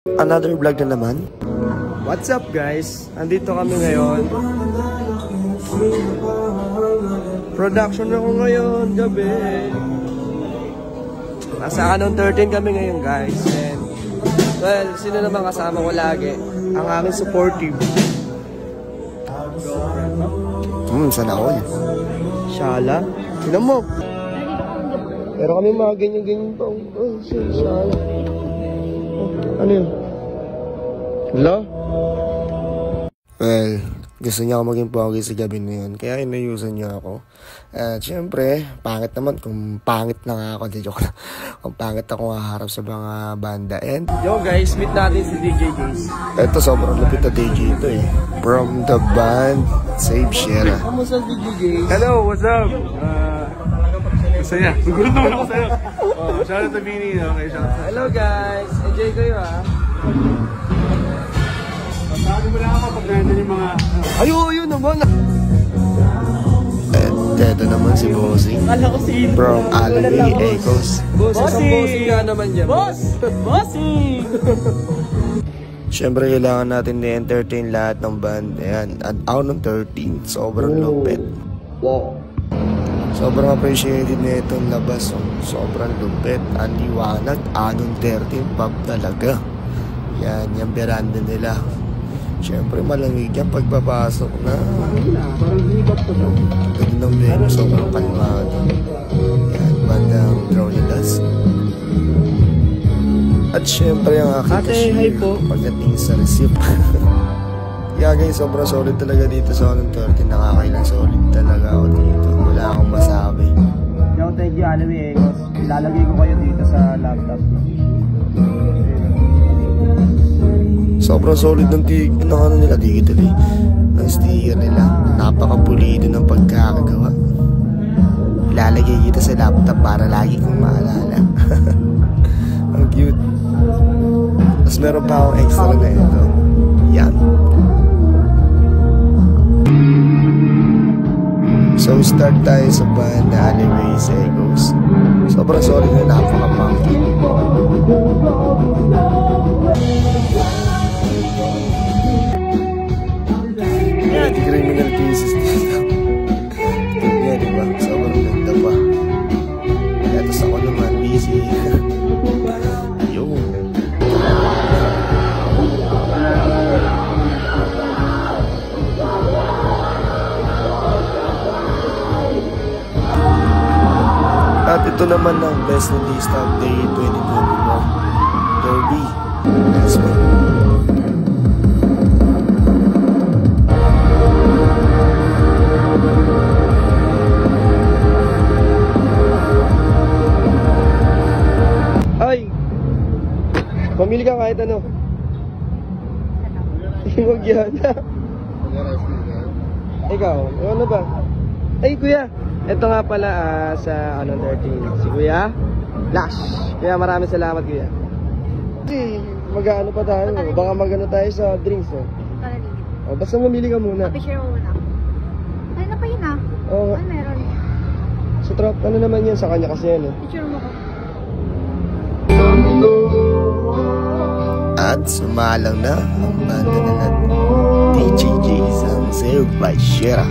Another vlog na naman. What's up guys? Andito kami ngayon. Production ako ngayon, gabi. Nasa Canon 13 kami ngayon guys. And, well, sino naman kasama ko lagi? Ang aming supportive. Sana all. Shala? Sino mo? Pero kami mga ganyan-ganyan pa. Oh, Shala. Ano yun? Hello? Well, gusto niya ako maging pogi sa gabi na yun. Kaya inayusan niya ako. At syempre, pangit naman. Kung pangit na nga ako, joke na. Kung pangit ako haharap sa mga banda. And yo guys, meet natin si DJ Jace. Ito, sobrang lupit na DJ ito eh. From the band, Save Shera. Kamusta DJ Jace? Hello, what's up? Masaya. Gugulat naman ako sa'yo. Shout out to Bini. Okay, shout out. Hello guys. Enjoy kayo ha. Sabi mo lang ako pag nandun yung mga... Ayun naman. Ito naman si Bossing. From Alloy Echoes. Bossing nga naman dyan. Bossing! Siyempre kailangan natin i-entertain lahat ng band. Ayan. At ako ng 13. Sobrang lupit. Wow. Sobrang appreciated na itong labas. Sobrang lupit. Ang liwanag. Anong 13 pub talaga. Yan. Yung veranda nila. Siyempre malamig yan pagpapasok na. Ganda ng venue. Sobrang kalmado. Yan. Bandang Drowning Dust. At siyempre ang aking cashier pagdating sa receipt. Yeah guys, sobrang solid talaga dito sa Canon 13. Nakakailang solid talaga ako dito. Wala akong masabi. Yo, thank you Alloy Echoes. Ilalagay ko kayo dito sa laptop. Sobrang solid ng ano nila digital eh. Ng sticker nila. Napakapulido ng pagkakagawa. Ilalagay kita sa laptop para lagi kong maalala. Ang cute. Tapos meron pa akong extra na ito. Yan. So start tayo sa band na Alloy Echoes. Sobrang solid na, napaka-funky. Criminal cases dito. Yan, diba? Sobrang ganda pa. Etos ako naman, busy. Ayun. At ito naman ang best na list of day 2021 Derby. Let's go. Ay! Pamili ka kahit ano. Huwag yan. Ikaw, ano ba? Ay kuya! Ito nga pala sa Canon 13, si Kuya Lash. Kaya maraming salamat Kuya. Kasi mag-ano pa tayo, baka mag-ano tayo sa drinks oh. Basta mamili ka muna. Picture mo muna. Ay na pa yun ah. Oo. Ay meron. Sa trap, ano naman yan sa kanya kasi yan eh. Picture mo ko. At sumalang na ang banda nila DJ Jace ang Save by Shera.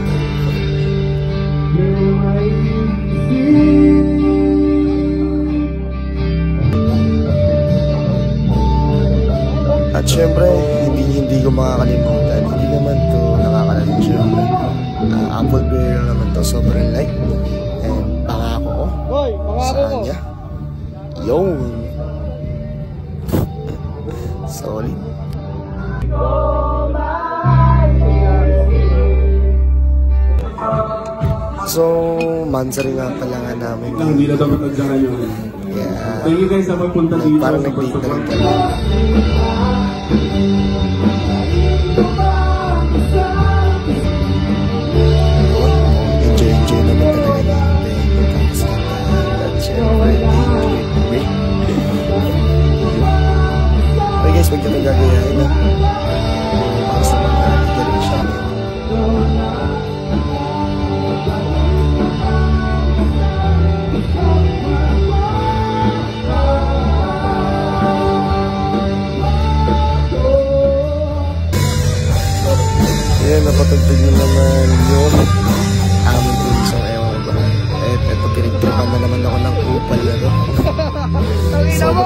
At syempre, hindi ko makakalimutan. Hindi naman to nakakalalim syempre. Apple beer lang naman to, sobrang light. And pangako ko sa kanya. Yung solid. So, mansari nga pala nga namin. Hindi na dapat nagdaan yun. Yeah. Thank you guys sa pagpunta dito. Parang nag-date na rin kami. Enjoy naman talaga natin. At syempre, okay guys, huwag kami gagayahin na. Para sa mga galing siya.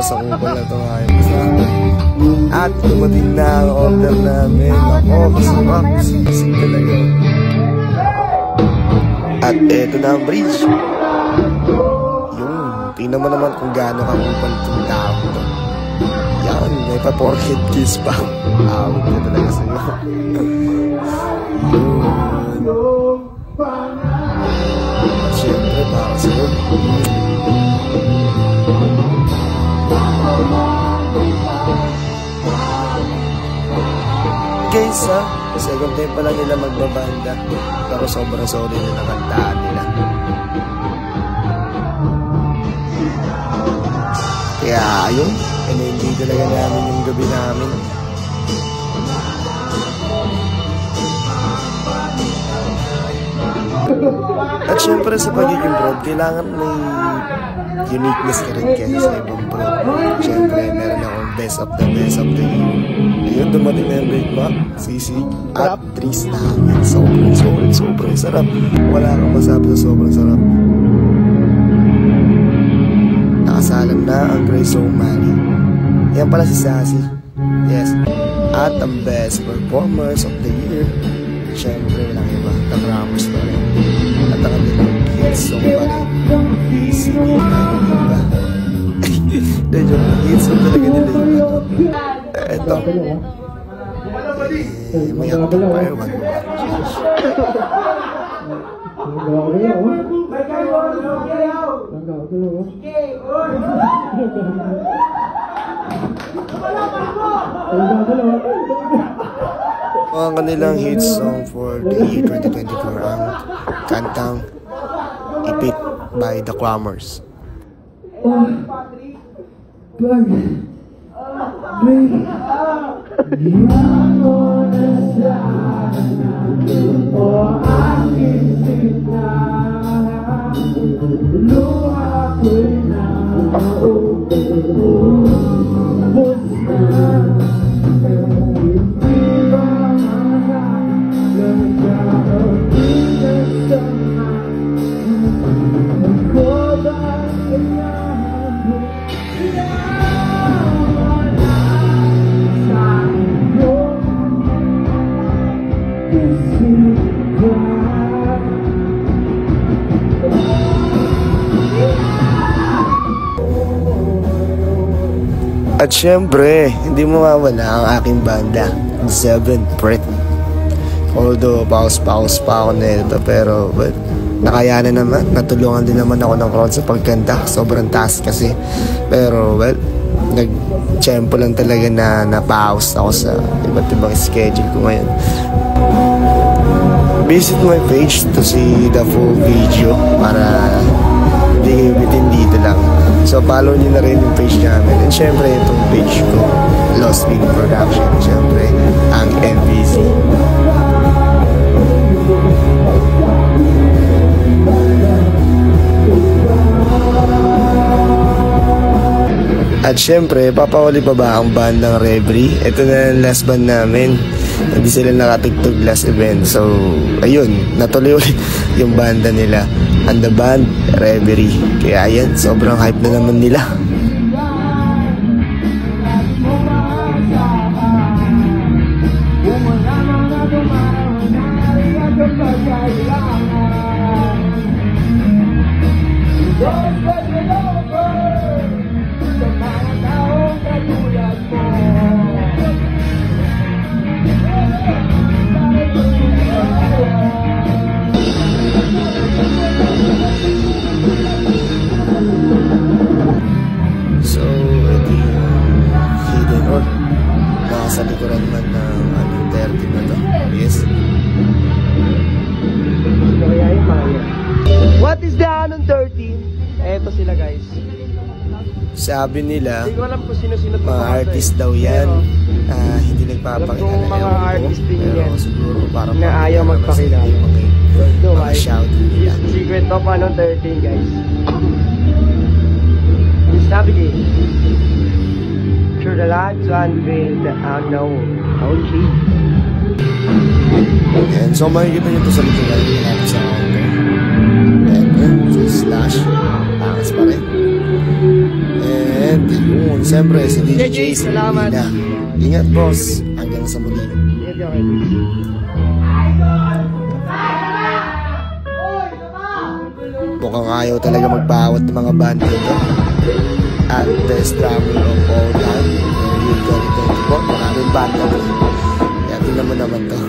kasakupal na ito nga yung kasama. At dumating na ang order namin. Ako, sarap. Sisig talaga. At eto na ang bridge. Tingnan mo naman kung gaano kakupal itong tao to. Yan, may pa-porket kiss pa. Awag na talaga sa'yo. Yun. At syempre, para sa'yo. Guys, second time pa lang nila magbabanda. Pero sobrang solid na nakantaan nila. Kaya ayun, in-enjoy talaga namin yung gabi namin. At syempre sa pagiging prod, kailangan may uniqueness ka rin kesa sa ibang prod. Syempre meron akong best of the year. Ayun, dumating na yung break back, sisig, at trees namin. Sobrang sarap. Wala kang masabi sa sobrang sarap. Nakasalang na ang Grace O'Malley. Yan pala si Sassy. Yes. At ang best performers of the year, syempre walang iba, The Grammars pa rin. At ang kanilang hit song pa rin. Sige na yung iba. Medyo hit song talaga nila yung ano. Eto. May amplifier, wag mo ba? Ang kanilang hit song for the year 2024 ang kantang Ipit by The Grammars. At syempre, hindi mawawala ang aking banda, The Seventh Breath. Although, paus-paus pa ako na ito, pero nakayanan naman. Natulungan din naman ako ng crowd sa pagkanta. Sobrang taas kasi. Pero, nag-tsempo lang talaga na napaus ako sa iba't ibang schedule ko ngayon. Visit my page to see the full video para hindi kayo bitin dito lang. So follow nyo na rin yung page namin. And syempre itong page ko, Lost Wing Production. Syempre ang MVC. At syempre, papawali pa ba ang bandang Reverie? Ito na ang last band namin. Hindi sila nakatugtog last event. So, ayun, natuloy ulit yung banda nila. And the band, Reverie. Kaya ayan, sobrang hype na naman nila. Sa likuran man ng 30 na to. Yes. What is the Anon 13? Eto sila guys. Sabi nila, hindi ko alam kung sino-sino mga artist daw yan. Hindi nagpapakilala. Mga artist din yan. Siguro para na ayaw magpakilala. Mga shout nila. Secret of Anon 13 guys. Please navigate through the light to unveil the unknown. Okay. And so makikita nyo ito sa likuran natin sa auto. And slash, pangas pa rin. And yun, siyempre si DJ Jace. salamat. Ingat boss, hanggang sa muli. Mukhang ayaw talaga magbawat ng mga banda ito. At the struggle of all time. Yung 2024, maraming banda ito. Kaya tingnan mo naman to.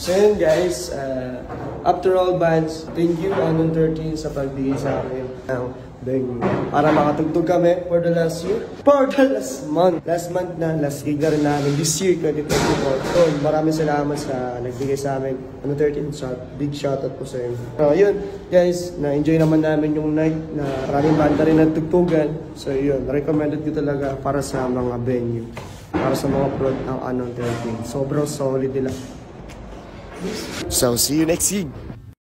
So yun guys, after all bands, thank you Anon 13 sa pagbigay sa amin ng venue. Para makatugtog kami for the last year, for the last month. Last month na, last gig na rin namin this year, 2024. So maraming salamat sa nagbigay sa amin. Anon 13, big shoutout po sa inyo. So yun guys, na-enjoy naman namin yung night na maraming banda rin nagtugtugan. So yun, recommended ko talaga para sa mga venue. Para sa mga prod ng Anon 13. Sobrang solid nila. So see you next week.